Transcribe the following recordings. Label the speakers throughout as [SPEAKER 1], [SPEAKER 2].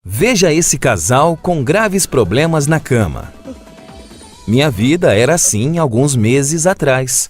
[SPEAKER 1] Veja esse casal com graves problemas na cama. Minha vida era assim alguns meses atrás.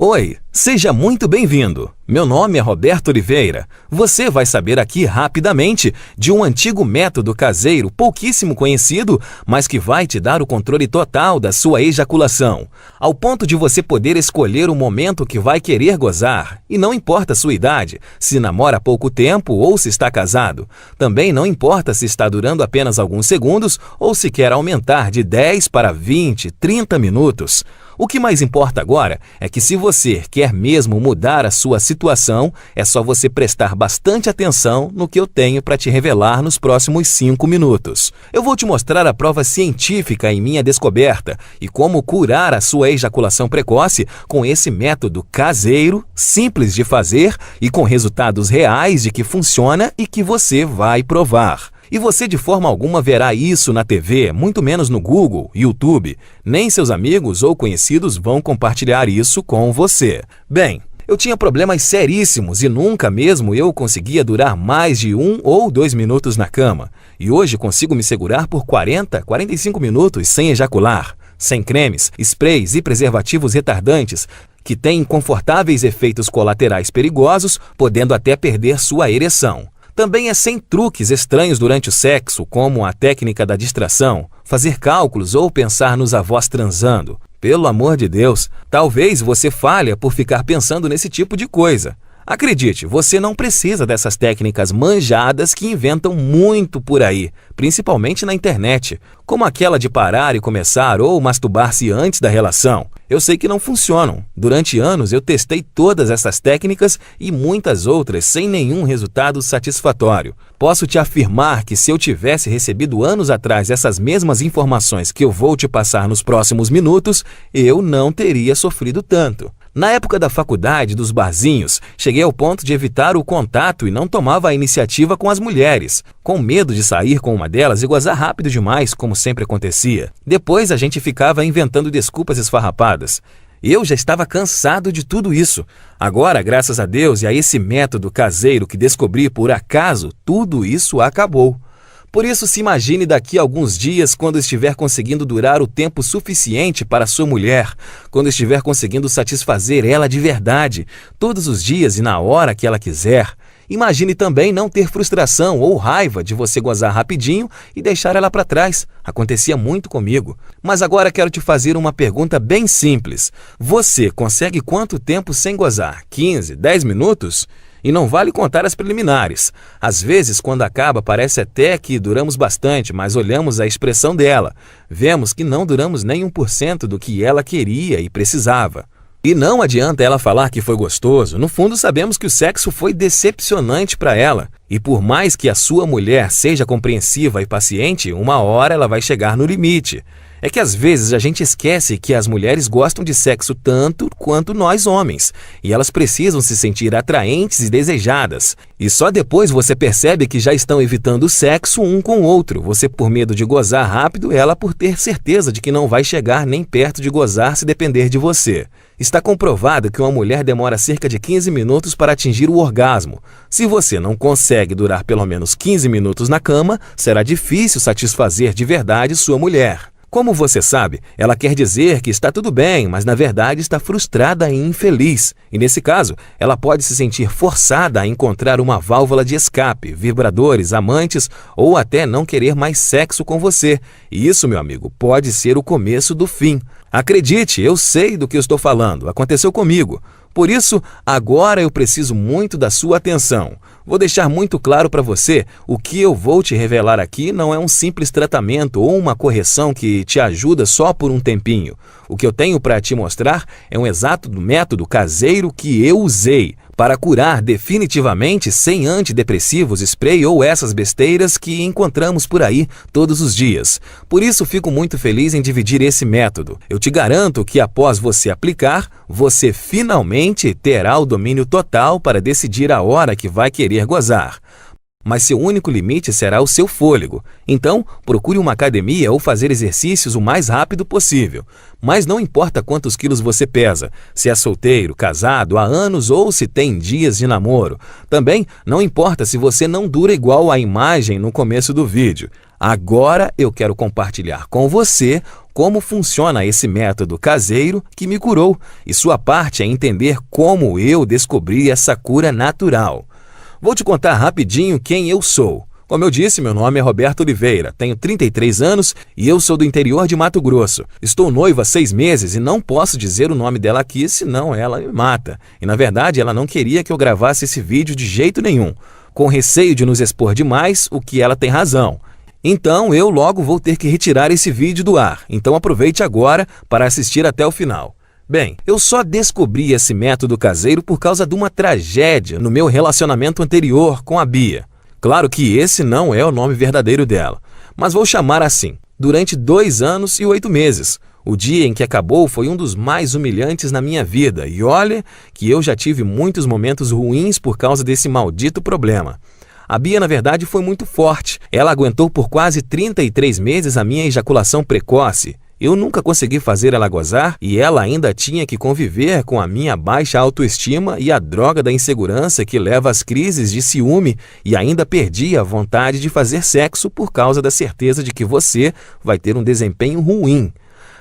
[SPEAKER 1] Oi, seja muito bem-vindo. Meu nome é Roberto Oliveira. Você vai saber aqui rapidamente de um antigo método caseiro pouquíssimo conhecido, mas que vai te dar o controle total da sua ejaculação, ao ponto de você poder escolher o momento que vai querer gozar. E não importa a sua idade, se namora há pouco tempo ou se está casado. Também não importa se está durando apenas alguns segundos ou se quer aumentar de 10 para 20, 30 minutos. O que mais importa agora é que se você quer mesmo mudar a sua situação, é só você prestar bastante atenção no que eu tenho para te revelar nos próximos 5 minutos. Eu vou te mostrar a prova científica em minha descoberta e como curar a sua ejaculação precoce com esse método caseiro, simples de fazer e com resultados reais de que funciona e que você vai provar. E você de forma alguma verá isso na TV, muito menos no Google, YouTube. Nem seus amigos ou conhecidos vão compartilhar isso com você. Bem, eu tinha problemas seríssimos e nunca mesmo eu conseguia durar mais de 1 ou 2 minutos na cama. E hoje consigo me segurar por 40, 45 minutos sem ejacular, sem cremes, sprays e preservativos retardantes, que têm inconfortáveis efeitos colaterais perigosos, podendo até perder sua ereção. Também é sem truques estranhos durante o sexo, como a técnica da distração, fazer cálculos ou pensar nos avós transando. Pelo amor de Deus, talvez você falhe por ficar pensando nesse tipo de coisa. Acredite, você não precisa dessas técnicas manjadas que inventam muito por aí, principalmente na internet, como aquela de parar e começar ou masturbar-se antes da relação. Eu sei que não funcionam. Durante anos eu testei todas essas técnicas e muitas outras sem nenhum resultado satisfatório. Posso te afirmar que se eu tivesse recebido anos atrás essas mesmas informações que eu vou te passar nos próximos minutos, eu não teria sofrido tanto. Na época da faculdade, dos barzinhos, cheguei ao ponto de evitar o contato e não tomava a iniciativa com as mulheres, com medo de sair com uma delas e gozar rápido demais, como sempre acontecia. Depois a gente ficava inventando desculpas esfarrapadas. Eu já estava cansado de tudo isso. Agora, graças a Deus e a esse método caseiro que descobri por acaso, tudo isso acabou. Por isso, se imagine daqui a alguns dias quando estiver conseguindo durar o tempo suficiente para sua mulher, quando estiver conseguindo satisfazer ela de verdade, todos os dias e na hora que ela quiser. Imagine também não ter frustração ou raiva de você gozar rapidinho e deixar ela para trás. Acontecia muito comigo. Mas agora quero te fazer uma pergunta bem simples. Você consegue quanto tempo sem gozar? 15, 10 minutos? E não vale contar as preliminares. Às vezes, quando acaba, parece até que duramos bastante, mas olhamos a expressão dela. Vemos que não duramos nem 1% do que ela queria e precisava. E não adianta ela falar que foi gostoso. No fundo, sabemos que o sexo foi decepcionante para ela. E por mais que a sua mulher seja compreensiva e paciente, uma hora ela vai chegar no limite. É que às vezes a gente esquece que as mulheres gostam de sexo tanto quanto nós homens, e elas precisam se sentir atraentes e desejadas. E só depois você percebe que já estão evitando o sexo um com o outro, você por medo de gozar rápido, ela por ter certeza de que não vai chegar nem perto de gozar se depender de você. Está comprovado que uma mulher demora cerca de 15 minutos para atingir o orgasmo. Se você não consegue durar pelo menos 15 minutos na cama, será difícil satisfazer de verdade sua mulher. Como você sabe, ela quer dizer que está tudo bem, mas na verdade está frustrada e infeliz. E nesse caso, ela pode se sentir forçada a encontrar uma válvula de escape, vibradores, amantes ou até não querer mais sexo com você. E isso, meu amigo, pode ser o começo do fim. Acredite, eu sei do que eu estou falando, aconteceu comigo. Por isso, agora eu preciso muito da sua atenção. Vou deixar muito claro para você, o que eu vou te revelar aqui não é um simples tratamento ou uma correção que te ajuda só por um tempinho. O que eu tenho para te mostrar é um exato método caseiro que eu usei para curar definitivamente sem antidepressivos, spray ou essas besteiras que encontramos por aí todos os dias. Por isso fico muito feliz em dividir esse método. Eu te garanto que após você aplicar, você finalmente terá o domínio total para decidir a hora que vai querer gozar. mas seu único limite será o seu fôlego. Então, procure uma academia ou fazer exercícios o mais rápido possível. Mas não importa quantos quilos você pesa, se é solteiro, casado, há anos ou se tem dias de namoro. Também não importa se você não dura igual à imagem no começo do vídeo. Agora eu quero compartilhar com você como funciona esse método caseiro que me curou, e sua parte é entender como eu descobri essa cura natural. Vou te contar rapidinho quem eu sou. Como eu disse, meu nome é Roberto Oliveira, tenho 33 anos e eu sou do interior de Mato Grosso. Estou noivo há 6 meses e não posso dizer o nome dela aqui, senão ela me mata. E na verdade ela não queria que eu gravasse esse vídeo de jeito nenhum, com receio de nos expor demais, o que ela tem razão. Então eu logo vou ter que retirar esse vídeo do ar, então aproveite agora para assistir até o final. Bem, eu só descobri esse método caseiro por causa de uma tragédia no meu relacionamento anterior com a Bia. Claro que esse não é o nome verdadeiro dela, mas vou chamar assim. Durante 2 anos e 8 meses, o dia em que acabou foi um dos mais humilhantes na minha vida, e olha que eu já tive muitos momentos ruins por causa desse maldito problema. A Bia, na verdade, foi muito forte. Ela aguentou por quase 33 meses a minha ejaculação precoce. Eu nunca consegui fazer ela gozar e ela ainda tinha que conviver com a minha baixa autoestima e a droga da insegurança que leva às crises de ciúme, e ainda perdi a vontade de fazer sexo por causa da certeza de que você vai ter um desempenho ruim.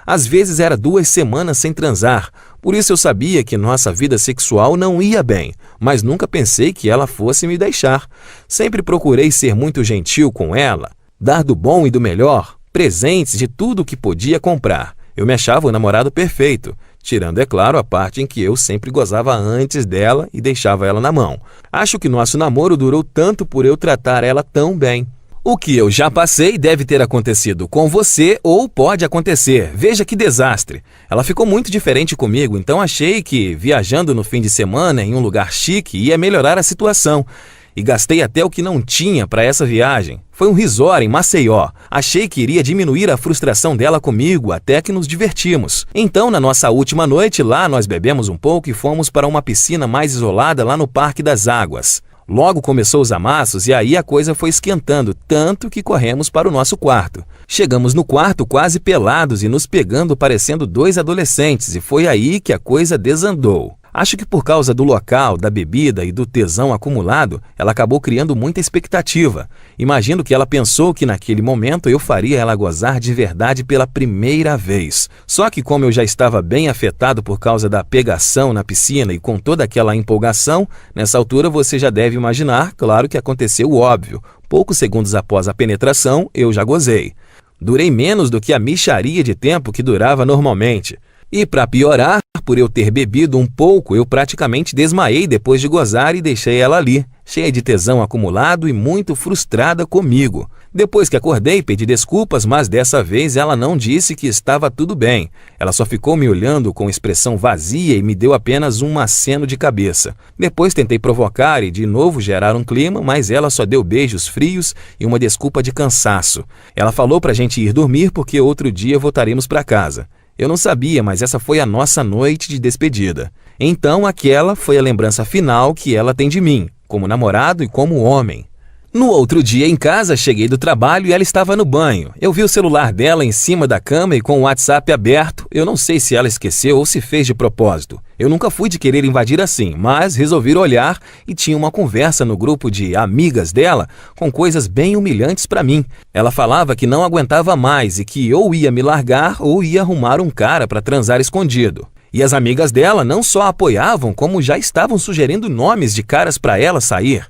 [SPEAKER 1] Às vezes era 2 semanas sem transar, por isso eu sabia que nossa vida sexual não ia bem, mas nunca pensei que ela fosse me deixar. Sempre procurei ser muito gentil com ela, dar do bom e do melhor, presentes de tudo o que podia comprar. Eu me achava o namorado perfeito, tirando, é claro, a parte em que eu sempre gozava antes dela e deixava ela na mão. Acho que nosso namoro durou tanto por eu tratar ela tão bem. O que eu já passei deve ter acontecido com você ou pode acontecer. Veja que desastre. Ela ficou muito diferente comigo, então achei que viajando no fim de semana em um lugar chique ia melhorar a situação. E gastei até o que não tinha para essa viagem. Foi um resort em Maceió. Achei que iria diminuir a frustração dela comigo, até que nos divertimos. Então, na nossa última noite lá, nós bebemos um pouco e fomos para uma piscina mais isolada lá no Parque das Águas. Logo começou os amassos e aí a coisa foi esquentando, tanto que corremos para o nosso quarto. Chegamos no quarto quase pelados e nos pegando parecendo 2 adolescentes, e foi aí que a coisa desandou. Acho que por causa do local, da bebida e do tesão acumulado, ela acabou criando muita expectativa. Imagino que ela pensou que naquele momento eu faria ela gozar de verdade pela primeira vez. Só que como eu já estava bem afetado por causa da pegação na piscina e com toda aquela empolgação, nessa altura você já deve imaginar, claro que aconteceu o óbvio. Poucos segundos após a penetração, eu já gozei. Durei menos do que a mixaria de tempo que durava normalmente. E para piorar, por eu ter bebido um pouco, eu praticamente desmaiei depois de gozar e deixei ela ali, cheia de tesão acumulado e muito frustrada comigo. Depois que acordei, pedi desculpas, mas dessa vez ela não disse que estava tudo bem. Ela só ficou me olhando com expressão vazia e me deu apenas um aceno de cabeça. Depois tentei provocar e de novo gerar um clima, mas ela só deu beijos frios e uma desculpa de cansaço. Ela falou pra gente ir dormir porque outro dia voltaremos para casa. Eu não sabia, mas essa foi a nossa noite de despedida. Então aquela foi a lembrança final que ela tem de mim, como namorado e como homem. No outro dia em casa, cheguei do trabalho e ela estava no banho. Eu vi o celular dela em cima da cama e com o WhatsApp aberto. Eu não sei se ela esqueceu ou se fez de propósito. Eu nunca fui de querer invadir assim, mas resolvi olhar e tinha uma conversa no grupo de amigas dela com coisas bem humilhantes para mim. Ela falava que não aguentava mais e que ou ia me largar ou ia arrumar um cara para transar escondido. E as amigas dela não só apoiavam, como já estavam sugerindo nomes de caras para ela sair.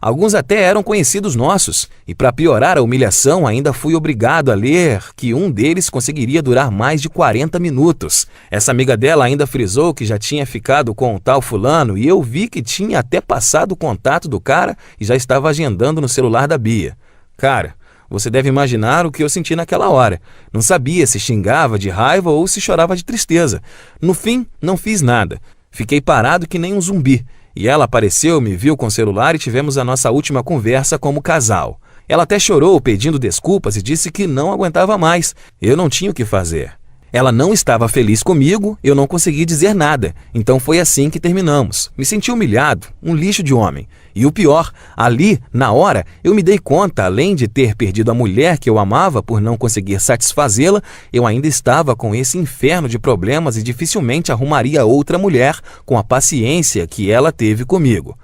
[SPEAKER 1] Alguns até eram conhecidos nossos, e para piorar a humilhação ainda fui obrigado a ler que um deles conseguiria durar mais de 40 minutos. Essa amiga dela ainda frisou que já tinha ficado com o tal fulano e eu vi que tinha até passado o contato do cara e já estava agendando no celular da Bia. Cara, você deve imaginar o que eu senti naquela hora. Não sabia se xingava de raiva ou se chorava de tristeza. No fim, não fiz nada. Fiquei parado que nem um zumbi. E ela apareceu, me viu com o celular e tivemos a nossa última conversa como casal. Ela até chorou pedindo desculpas e disse que não aguentava mais. Eu não tinha o que fazer. Ela não estava feliz comigo, eu não consegui dizer nada, então foi assim que terminamos. Me senti humilhado, um lixo de homem. E o pior, ali, na hora, eu me dei conta, além de ter perdido a mulher que eu amava por não conseguir satisfazê-la, eu ainda estava com esse inferno de problemas e dificilmente arrumaria outra mulher com a paciência que ela teve comigo.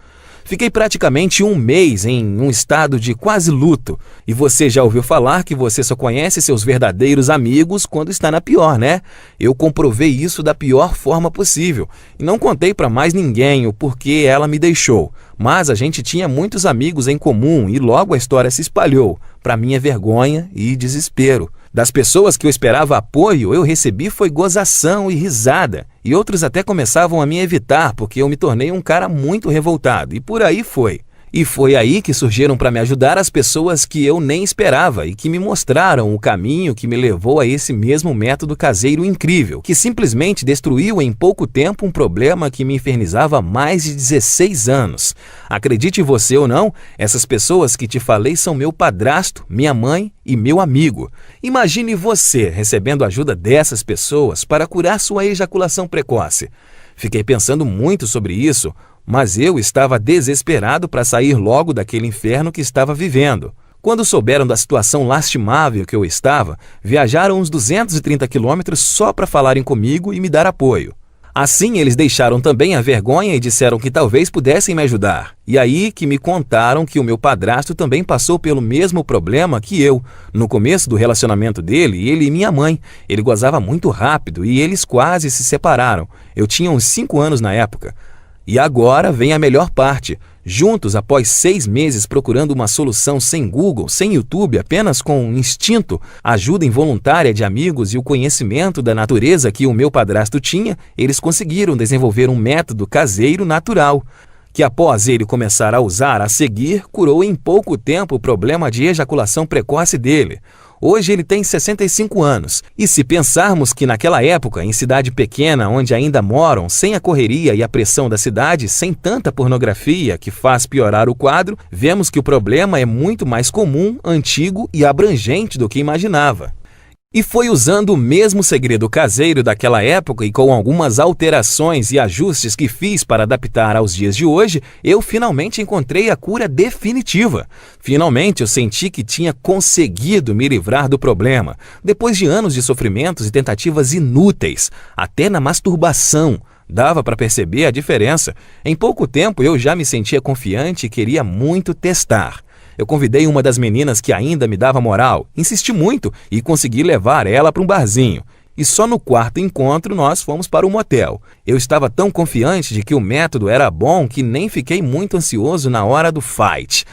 [SPEAKER 1] Fiquei praticamente um mês em um estado de quase luto. E você já ouviu falar que você só conhece seus verdadeiros amigos quando está na pior, né? Eu comprovei isso da pior forma possível. E não contei para mais ninguém o porquê ela me deixou. Mas a gente tinha muitos amigos em comum e logo a história se espalhou, para minha vergonha e desespero. Das pessoas que eu esperava apoio, eu recebi foi gozação e risada. E outros até começavam a me evitar porque eu me tornei um cara muito revoltado. E por aí foi. E foi aí que surgiram para me ajudar as pessoas que eu nem esperava e que me mostraram o caminho que me levou a esse mesmo método caseiro incrível, que simplesmente destruiu em pouco tempo um problema que me infernizava há mais de 16 anos. Acredite você ou não, essas pessoas que te falei são meu padrasto, minha mãe e meu amigo. Imagine você recebendo a ajuda dessas pessoas para curar sua ejaculação precoce. Fiquei pensando muito sobre isso, mas eu estava desesperado para sair logo daquele inferno que estava vivendo. Quando souberam da situação lastimável que eu estava, viajaram uns 230 quilômetros só para falarem comigo e me dar apoio. Assim, eles deixaram também a vergonha e disseram que talvez pudessem me ajudar. E aí que me contaram que o meu padrasto também passou pelo mesmo problema que eu. No começo do relacionamento dele, ele e minha mãe. Ele gozava muito rápido e eles quase se separaram. Eu tinha uns 5 anos na época. E agora vem a melhor parte. Juntos, após 6 meses procurando uma solução sem Google, sem YouTube, apenas com instinto, ajuda involuntária de amigos e o conhecimento da natureza que o meu padrasto tinha, eles conseguiram desenvolver um método caseiro natural, que após ele começar a usar a seguir, curou em pouco tempo o problema de ejaculação precoce dele. Hoje ele tem 65 anos, e se pensarmos que naquela época, em cidade pequena onde ainda moram, sem a correria e a pressão da cidade, sem tanta pornografia que faz piorar o quadro, vemos que o problema é muito mais comum, antigo e abrangente do que imaginava. E foi usando o mesmo segredo caseiro daquela época e com algumas alterações e ajustes que fiz para adaptar aos dias de hoje, eu finalmente encontrei a cura definitiva. Finalmente eu senti que tinha conseguido me livrar do problema, depois de anos de sofrimentos e tentativas inúteis, até na masturbação. Dava para perceber a diferença. Em pouco tempo eu já me sentia confiante e queria muito testar. Eu convidei uma das meninas que ainda me dava moral, insisti muito e consegui levar ela para um barzinho. E só no quarto encontro nós fomos para o motel. Eu estava tão confiante de que o método era bom que nem fiquei muito ansioso na hora do fight.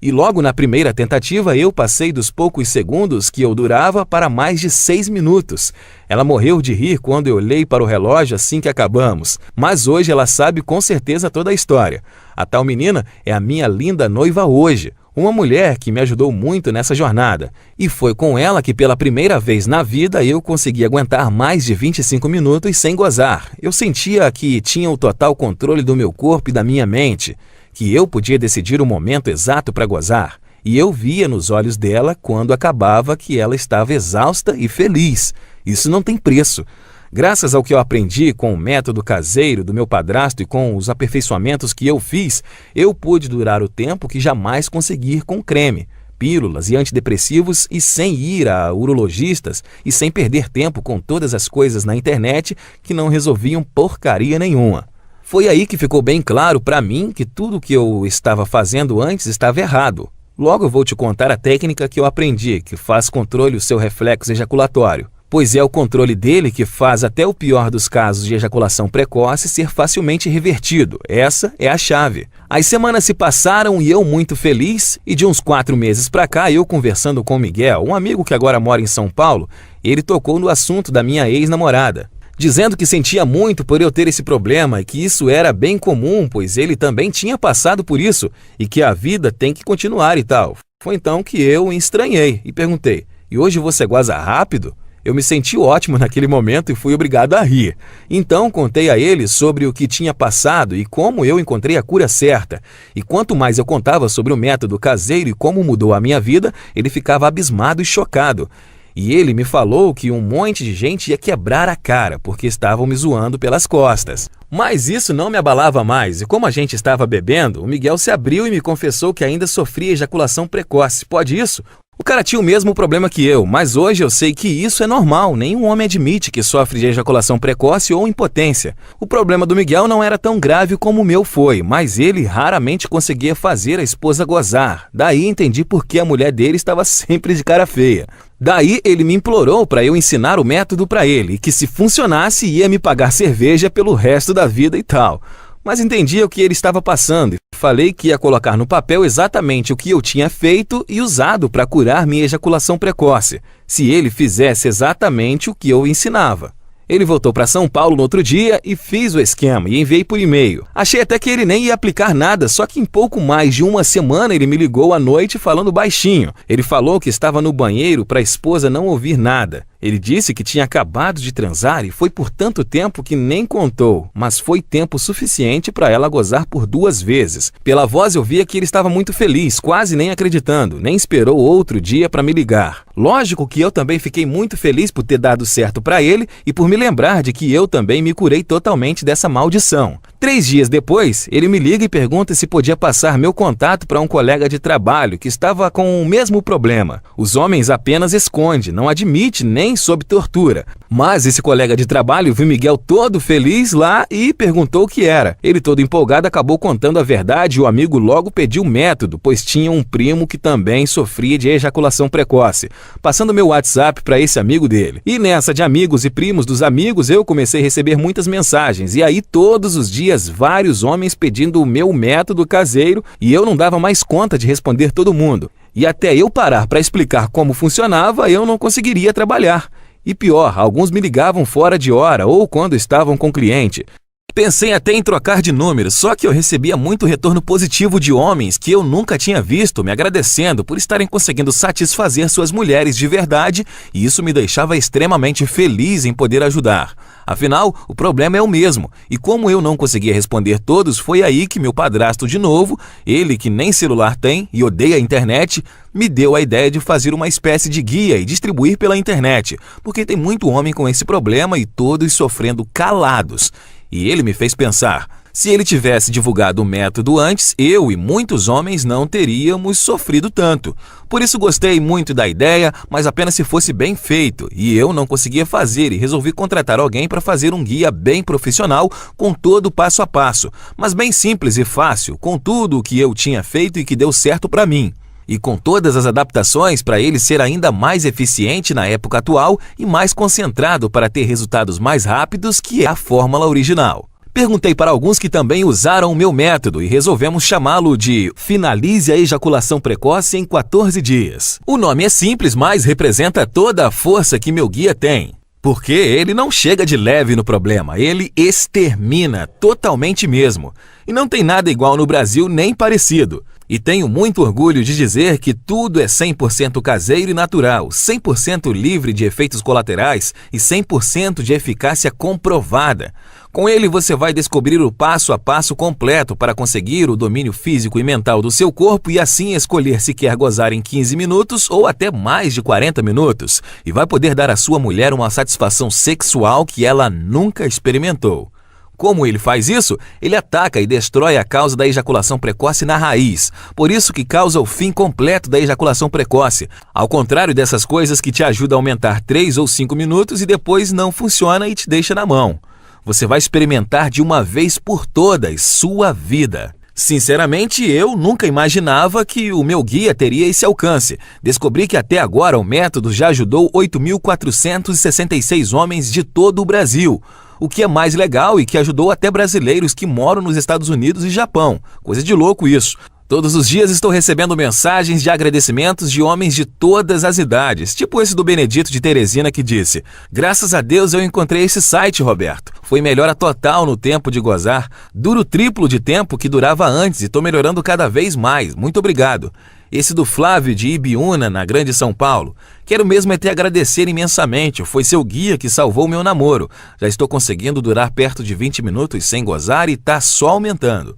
[SPEAKER 1] E logo na primeira tentativa eu passei dos poucos segundos que eu durava para mais de 6 minutos. Ela morreu de rir quando eu olhei para o relógio assim que acabamos, mas hoje ela sabe com certeza toda a história. A tal menina é a minha linda noiva hoje. Uma mulher que me ajudou muito nessa jornada. E foi com ela que pela primeira vez na vida eu consegui aguentar mais de 25 minutos sem gozar. Eu sentia que tinha o total controle do meu corpo e da minha mente, que eu podia decidir o momento exato para gozar. E eu via nos olhos dela quando acabava que ela estava exausta e feliz. Isso não tem preço. Graças ao que eu aprendi com o método caseiro do meu padrasto e com os aperfeiçoamentos que eu fiz, eu pude durar o tempo que jamais consegui com creme, pílulas e antidepressivos e sem ir a urologistas e sem perder tempo com todas as coisas na internet que não resolviam porcaria nenhuma. Foi aí que ficou bem claro para mim que tudo o que eu estava fazendo antes estava errado. Logo eu vou te contar a técnica que eu aprendi, que faz controle do seu reflexo ejaculatório. Pois é o controle dele que faz até o pior dos casos de ejaculação precoce ser facilmente revertido. Essa é a chave. As semanas se passaram e eu muito feliz, e de uns 4 meses para cá, eu conversando com o Miguel, um amigo que agora mora em São Paulo, ele tocou no assunto da minha ex-namorada, dizendo que sentia muito por eu ter esse problema e que isso era bem comum, pois ele também tinha passado por isso e que a vida tem que continuar e tal. Foi então que eu estranhei e perguntei, e hoje você goza rápido? Eu me senti ótimo naquele momento e fui obrigado a rir. Então contei a ele sobre o que tinha passado e como eu encontrei a cura certa. E quanto mais eu contava sobre o método caseiro e como mudou a minha vida, ele ficava abismado e chocado. E ele me falou que um monte de gente ia quebrar a cara porque estavam me zoando pelas costas. Mas isso não me abalava mais, e como a gente estava bebendo, o Miguel se abriu e me confessou que ainda sofria ejaculação precoce. Pode isso? O cara tinha o mesmo problema que eu, mas hoje eu sei que isso é normal, nenhum homem admite que sofre de ejaculação precoce ou impotência. O problema do Miguel não era tão grave como o meu foi, mas ele raramente conseguia fazer a esposa gozar. Daí entendi por que a mulher dele estava sempre de cara feia. Daí ele me implorou para eu ensinar o método para ele, e que se funcionasse ia me pagar cerveja pelo resto da vida e tal. Mas entendia o que ele estava passando e falei que ia colocar no papel exatamente o que eu tinha feito e usado para curar minha ejaculação precoce, se ele fizesse exatamente o que eu ensinava. Ele voltou para São Paulo no outro dia e fiz o esquema e enviei por e-mail. Achei até que ele nem ia aplicar nada, só que em pouco mais de uma semana ele me ligou à noite falando baixinho. Ele falou que estava no banheiro para a esposa não ouvir nada. Ele disse que tinha acabado de transar e foi por tanto tempo que nem contou, mas foi tempo suficiente para ela gozar por 2 vezes. Pela voz eu via que ele estava muito feliz, quase nem acreditando, nem esperou outro dia para me ligar. Lógico que eu também fiquei muito feliz por ter dado certo para ele e por me lembrar de que eu também me curei totalmente dessa maldição. 3 dias depois, ele me liga e pergunta se podia passar meu contato para um colega de trabalho que estava com o mesmo problema. Os homens apenas escondem, não admite nem sob tortura. Mas esse colega de trabalho viu Miguel todo feliz lá e perguntou o que era. Ele todo empolgado acabou contando a verdade e o amigo logo pediu o método, pois tinha um primo que também sofria de ejaculação precoce, passando meu WhatsApp para esse amigo dele. E nessa de amigos e primos dos amigos, eu comecei a receber muitas mensagens, e aí todos os dias vários homens pedindo o meu método caseiro e eu não dava mais conta de responder todo mundo. E até eu parar para explicar como funcionava, eu não conseguiria trabalhar. E pior, alguns me ligavam fora de hora ou quando estavam com cliente. Pensei até em trocar de número, só que eu recebia muito retorno positivo de homens que eu nunca tinha visto me agradecendo por estarem conseguindo satisfazer suas mulheres de verdade, e isso me deixava extremamente feliz em poder ajudar. Afinal, o problema é o mesmo, e como eu não conseguia responder todos, foi aí que meu padrasto de novo, ele que nem celular tem e odeia a internet, me deu a ideia de fazer uma espécie de guia e distribuir pela internet, porque tem muito homem com esse problema e todos sofrendo calados. E ele me fez pensar, se ele tivesse divulgado o método antes, eu e muitos homens não teríamos sofrido tanto. Por isso gostei muito da ideia, mas apenas se fosse bem feito, e eu não conseguia fazer e resolvi contratar alguém para fazer um guia bem profissional com todo o passo a passo, mas bem simples e fácil, com tudo o que eu tinha feito e que deu certo para mim. E com todas as adaptações para ele ser ainda mais eficiente na época atual e mais concentrado para ter resultados mais rápidos, que é a fórmula original. Perguntei para alguns que também usaram o meu método e resolvemos chamá-lo de Finalize a Ejaculação Precoce em 14 dias. O nome é simples, mas representa toda a força que meu guia tem. Porque ele não chega de leve no problema, ele extermina totalmente mesmo. E não tem nada igual no Brasil nem parecido. E tenho muito orgulho de dizer que tudo é 100% caseiro e natural, 100% livre de efeitos colaterais e 100% de eficácia comprovada. Com ele você vai descobrir o passo a passo completo para conseguir o domínio físico e mental do seu corpo e assim escolher se quer gozar em 15 minutos ou até mais de 40 minutos. E vai poder dar à sua mulher uma satisfação sexual que ela nunca experimentou. Como ele faz isso? Ele ataca e destrói a causa da ejaculação precoce na raiz. Por isso que causa o fim completo da ejaculação precoce. Ao contrário dessas coisas que te ajudam a aumentar 3 ou 5 minutos e depois não funciona e te deixa na mão. Você vai experimentar de uma vez por todas sua vida. Sinceramente, eu nunca imaginava que o meu guia teria esse alcance. Descobri que até agora o método já ajudou 8.466 homens de todo o Brasil. O que é mais legal e que ajudou até brasileiros que moram nos Estados Unidos e Japão. Coisa de louco isso. Todos os dias estou recebendo mensagens de agradecimentos de homens de todas as idades, tipo esse do Benedito de Teresina que disse: graças a Deus eu encontrei esse site, Roberto. Foi melhora total no tempo de gozar, dura o triplo de tempo que durava antes e estou melhorando cada vez mais. Muito obrigado. Esse do Flávio de Ibiúna, na Grande São Paulo. Quero mesmo é te agradecer imensamente, foi seu guia que salvou meu namoro. Já estou conseguindo durar perto de 20 minutos sem gozar e tá só aumentando.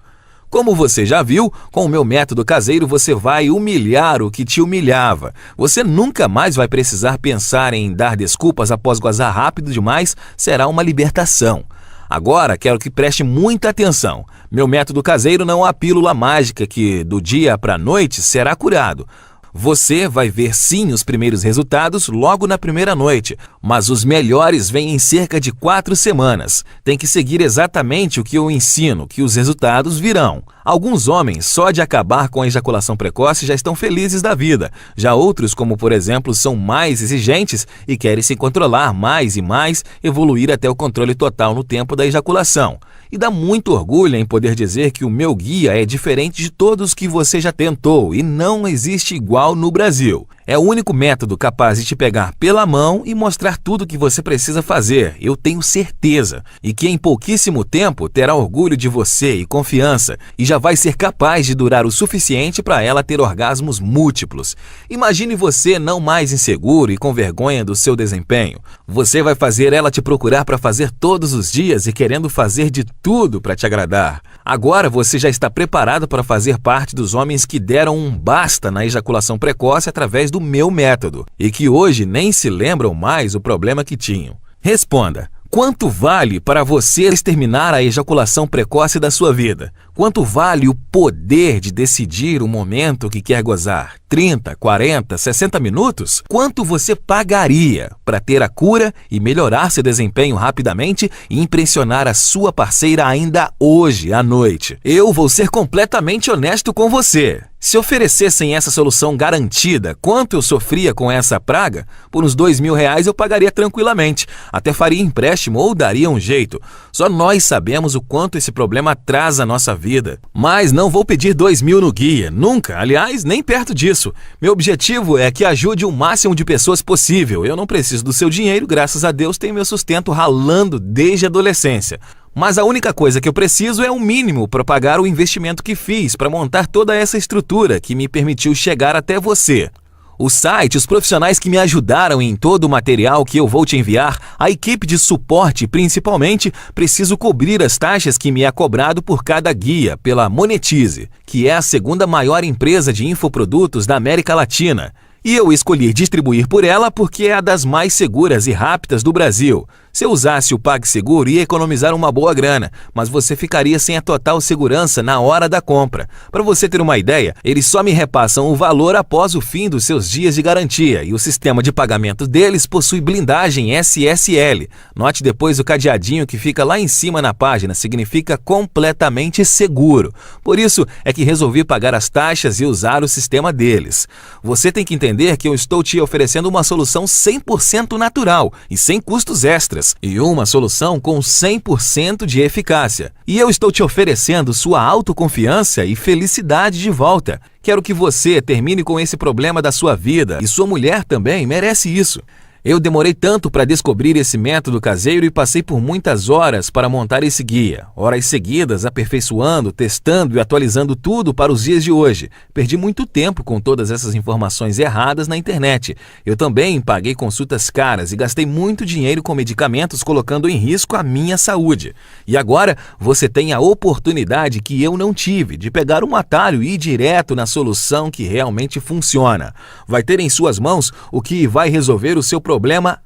[SPEAKER 1] Como você já viu, com o meu método caseiro você vai humilhar o que te humilhava. Você nunca mais vai precisar pensar em dar desculpas após gozar rápido demais, será uma libertação. Agora, quero que preste muita atenção. Meu método caseiro não é a pílula mágica que, do dia para a noite, será curado. Você vai ver sim os primeiros resultados logo na primeira noite, mas os melhores vêm em cerca de 4 semanas. Tem que seguir exatamente o que eu ensino, que os resultados virão. Alguns homens, só de acabar com a ejaculação precoce, já estão felizes da vida. Já outros, como por exemplo, são mais exigentes e querem se controlar mais e mais, evoluir até o controle total no tempo da ejaculação. E dá muito orgulho em poder dizer que o meu guia é diferente de todos que você já tentou e não existe igual no Brasil. É o único método capaz de te pegar pela mão e mostrar tudo o que você precisa fazer, eu tenho certeza. E que em pouquíssimo tempo terá orgulho de você e confiança e já vai ser capaz de durar o suficiente para ela ter orgasmos múltiplos. Imagine você não mais inseguro e com vergonha do seu desempenho. Você vai fazer ela te procurar para fazer todos os dias e querendo fazer de tudo para te agradar. Agora você já está preparado para fazer parte dos homens que deram um basta na ejaculação precoce através do meu método e que hoje nem se lembram mais o problema que tinham. Responda: quanto vale para você exterminar a ejaculação precoce da sua vida? Quanto vale o poder de decidir o momento que quer gozar? 30, 40, 60 minutos? Quanto você pagaria para ter a cura e melhorar seu desempenho rapidamente e impressionar a sua parceira ainda hoje à noite? Eu vou ser completamente honesto com você. Se oferecessem essa solução garantida, quanto eu sofria com essa praga? Por uns R$2.000 eu pagaria tranquilamente, até faria empréstimo ou daria um jeito. Só nós sabemos o quanto esse problema atrasa a nossa vida. Mas não vou pedir R$2.000 no guia, nunca, aliás, nem perto disso. Meu objetivo é que ajude o máximo de pessoas possível. Eu não preciso do seu dinheiro, graças a Deus tenho meu sustento ralando desde a adolescência. Mas a única coisa que eu preciso é o mínimo para pagar o investimento que fiz para montar toda essa estrutura que me permitiu chegar até você. O site, os profissionais que me ajudaram em todo o material que eu vou te enviar, a equipe de suporte principalmente, preciso cobrir as taxas que me é cobrado por cada guia pela Monetize, que é a segunda maior empresa de infoprodutos da América Latina. E eu escolhi distribuir por ela porque é a das mais seguras e rápidas do Brasil. Se eu usasse o PagSeguro, ia economizar uma boa grana, mas você ficaria sem a total segurança na hora da compra. Para você ter uma ideia, eles só me repassam o valor após o fim dos seus dias de garantia e o sistema de pagamento deles possui blindagem SSL. Note depois o cadeadinho que fica lá em cima na página, significa completamente seguro. Por isso é que resolvi pagar as taxas e usar o sistema deles. Você tem que entender que eu estou te oferecendo uma solução 100% natural e sem custos extras. E uma solução com 100% de eficácia. E eu estou te oferecendo sua autoconfiança e felicidade de volta. Quero que você termine com esse problema da sua vida e sua mulher também merece isso. Eu demorei tanto para descobrir esse método caseiro e passei por muitas horas para montar esse guia. Horas seguidas, aperfeiçoando, testando e atualizando tudo para os dias de hoje. Perdi muito tempo com todas essas informações erradas na internet. Eu também paguei consultas caras e gastei muito dinheiro com medicamentos, colocando em risco a minha saúde. E agora, você tem a oportunidade que eu não tive de pegar um atalho e ir direto na solução que realmente funciona. Vai ter em suas mãos o que vai resolver o seu problema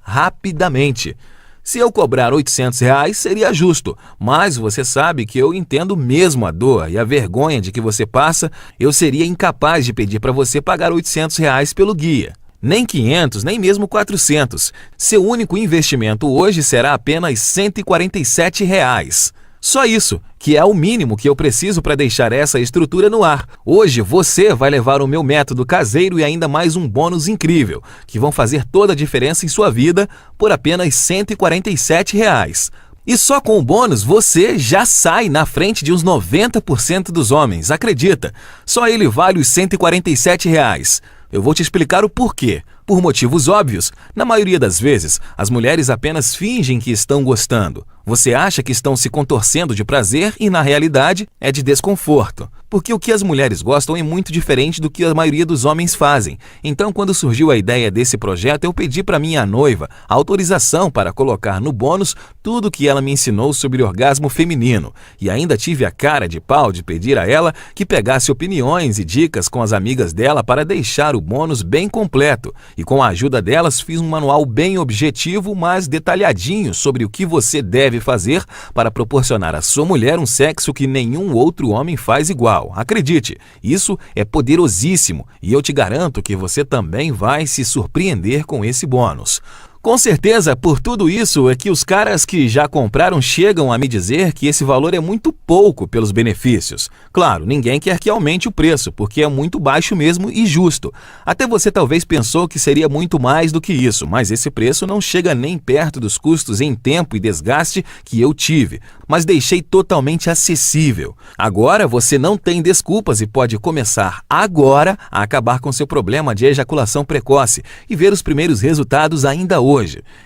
[SPEAKER 1] rapidamente. Se eu cobrar R$800 seria justo, mas você sabe que eu entendo mesmo a dor e a vergonha de que você passa, eu seria incapaz de pedir para você pagar R$800 pelo guia. Nem 500, nem mesmo 400. Seu único investimento hoje será apenas R$147. Só isso, que é o mínimo que eu preciso para deixar essa estrutura no ar. Hoje você vai levar o meu método caseiro e ainda mais um bônus incrível, que vão fazer toda a diferença em sua vida por apenas R$147. E só com o bônus você já sai na frente de uns 90% dos homens, acredita? Só ele vale os R$147. Eu vou te explicar o porquê. Por motivos óbvios, na maioria das vezes, as mulheres apenas fingem que estão gostando. Você acha que estão se contorcendo de prazer e, na realidade, é de desconforto. Porque o que as mulheres gostam é muito diferente do que a maioria dos homens fazem. Então, quando surgiu a ideia desse projeto, eu pedi para minha noiva a autorização para colocar no bônus tudo o que ela me ensinou sobre orgasmo feminino. E ainda tive a cara de pau de pedir a ela que pegasse opiniões e dicas com as amigas dela para deixar o bônus bem completo. E com a ajuda delas, fiz um manual bem objetivo, mas detalhadinho sobre o que você deve fazer para proporcionar à sua mulher um sexo que nenhum outro homem faz igual. Acredite, isso é poderosíssimo e eu te garanto que você também vai se surpreender com esse bônus. Com certeza, por tudo isso é que os caras que já compraram chegam a me dizer que esse valor é muito pouco pelos benefícios. Claro, ninguém quer que aumente o preço, porque é muito baixo mesmo e justo. Até você talvez pensou que seria muito mais do que isso, mas esse preço não chega nem perto dos custos em tempo e desgaste que eu tive, mas deixei totalmente acessível. Agora você não tem desculpas e pode começar agora a acabar com seu problema de ejaculação precoce e ver os primeiros resultados ainda hoje.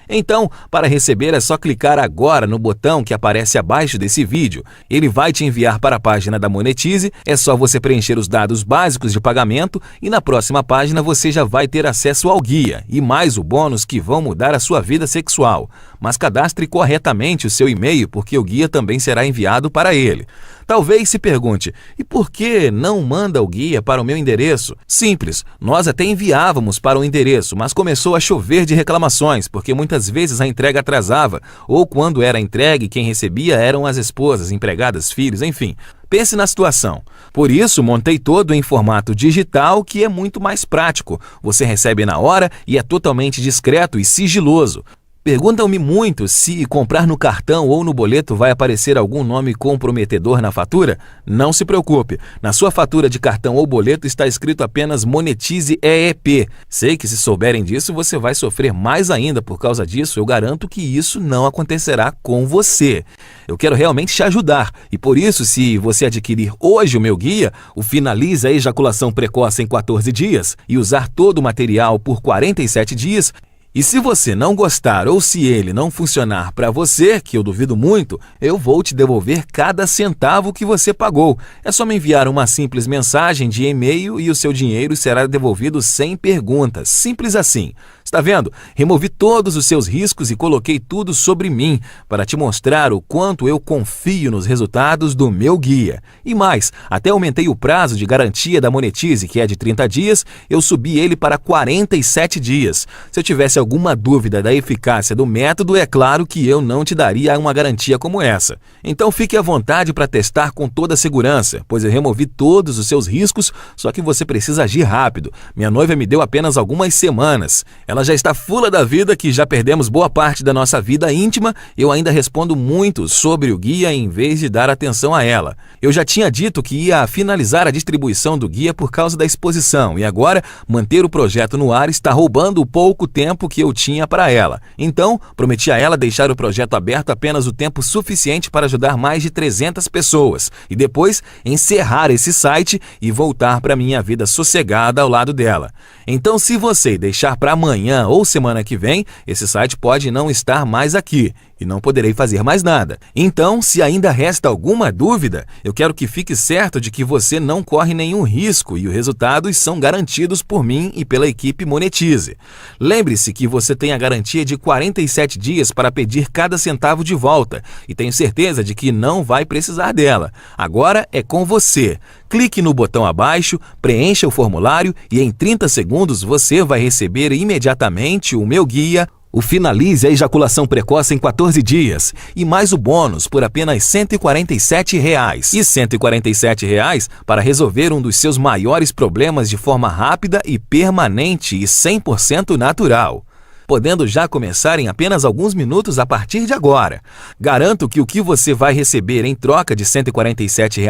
[SPEAKER 1] Então, para receber é só clicar agora no botão que aparece abaixo desse vídeo. Ele vai te enviar para a página da Monetize, é só você preencher os dados básicos de pagamento e na próxima página você já vai ter acesso ao guia e mais o bônus que vão mudar a sua vida sexual. Mas cadastre corretamente o seu e-mail porque o guia também será enviado para ele. Talvez se pergunte, e por que não manda o guia para o meu endereço? Simples, nós até enviávamos para o endereço, mas começou a chover de reclamações, porque muitas vezes a entrega atrasava, ou quando era entregue, quem recebia eram as esposas, empregadas, filhos, enfim. Pense na situação. Por isso, montei todo em formato digital, que é muito mais prático. Você recebe na hora e é totalmente discreto e sigiloso. Perguntam-me muito se comprar no cartão ou no boleto vai aparecer algum nome comprometedor na fatura. Não se preocupe, na sua fatura de cartão ou boleto está escrito apenas Monetize EEP. Sei que se souberem disso você vai sofrer mais ainda por causa disso, eu garanto que isso não acontecerá com você. Eu quero realmente te ajudar e por isso se você adquirir hoje o meu guia, o Finalize a Ejaculação Precoce em 14 dias e usar todo o material por 47 dias, e se você não gostar ou se ele não funcionar para você, que eu duvido muito, eu vou te devolver cada centavo que você pagou. É só me enviar uma simples mensagem de e-mail e o seu dinheiro será devolvido sem perguntas. Simples assim. Está vendo? Removi todos os seus riscos e coloquei tudo sobre mim para te mostrar o quanto eu confio nos resultados do meu guia. E mais, até aumentei o prazo de garantia da Monetize, que é de 30 dias, eu subi ele para 47 dias. Se eu tivesse alguma dúvida da eficácia do método, é claro que eu não te daria uma garantia como essa. Então fique à vontade para testar com toda a segurança, pois eu removi todos os seus riscos, só que você precisa agir rápido. Minha noiva me deu apenas algumas semanas. Ela já está fula da vida que já perdemos boa parte da nossa vida íntima, eu ainda respondo muito sobre o guia em vez de dar atenção a ela. Eu já tinha dito que ia finalizar a distribuição do guia por causa da exposição e agora manter o projeto no ar está roubando o pouco tempo que eu tinha para ela. Então, prometi a ela deixar o projeto aberto apenas o tempo suficiente para ajudar mais de 300 pessoas e depois encerrar esse site e voltar para minha vida sossegada ao lado dela. Então, se você deixar para amanhã ou semana que vem, esse site pode não estar mais aqui e não poderei fazer mais nada. Então, se ainda resta alguma dúvida, eu quero que fique certo de que você não corre nenhum risco e os resultados são garantidos por mim e pela equipe Monetize. Lembre-se que você tem a garantia de 47 dias para pedir cada centavo de volta e tenho certeza de que não vai precisar dela. Agora é com você. Clique no botão abaixo, preencha o formulário e em 30 segundos você vai receber imediatamente o meu guia, o Finalize a Ejaculação Precoce em 14 dias e mais o bônus por apenas R$ 147. E R$ 147 para resolver um dos seus maiores problemas de forma rápida e permanente e 100% natural. Podendo já começar em apenas alguns minutos a partir de agora. Garanto que o que você vai receber em troca de R$ 147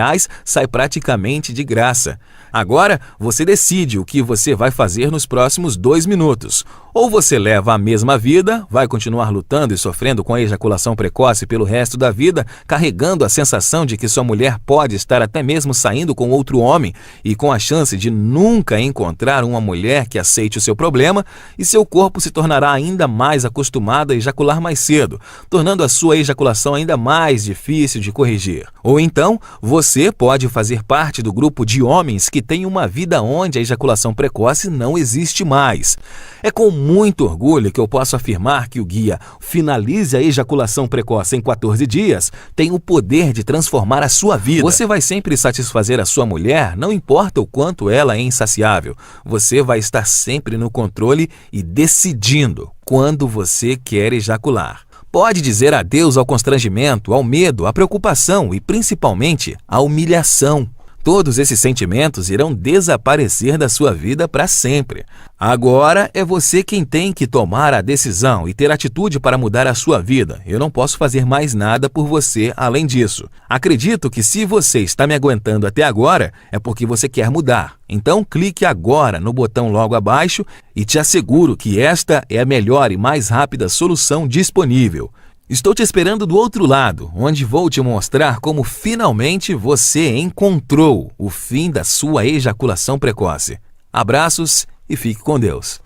[SPEAKER 1] sai praticamente de graça. Agora, você decide o que você vai fazer nos próximos 2 minutos. Ou você leva a mesma vida, vai continuar lutando e sofrendo com a ejaculação precoce pelo resto da vida, carregando a sensação de que sua mulher pode estar até mesmo saindo com outro homem e com a chance de nunca encontrar uma mulher que aceite o seu problema, e seu corpo se tornará ainda mais acostumado a ejacular mais cedo, tornando a sua ejaculação ainda mais difícil de corrigir. Ou então, você pode fazer parte do grupo de homens que tem uma vida onde a ejaculação precoce não existe mais. É com muito orgulho que eu posso afirmar que o guia Finalize a Ejaculação Precoce em 14 Dias tem o poder de transformar a sua vida. Você vai sempre satisfazer a sua mulher, não importa o quanto ela é insaciável. Você vai estar sempre no controle e decidindo quando você quer ejacular. Pode dizer adeus ao constrangimento, ao medo, à preocupação e, principalmente, à humilhação. Todos esses sentimentos irão desaparecer da sua vida para sempre. Agora é você quem tem que tomar a decisão e ter atitude para mudar a sua vida. Eu não posso fazer mais nada por você além disso. Acredito que se você está me aguentando até agora, é porque você quer mudar. Então clique agora no botão logo abaixo e te asseguro que esta é a melhor e mais rápida solução disponível. Estou te esperando do outro lado, onde vou te mostrar como finalmente você encontrou o fim da sua ejaculação precoce. Abraços e fique com Deus.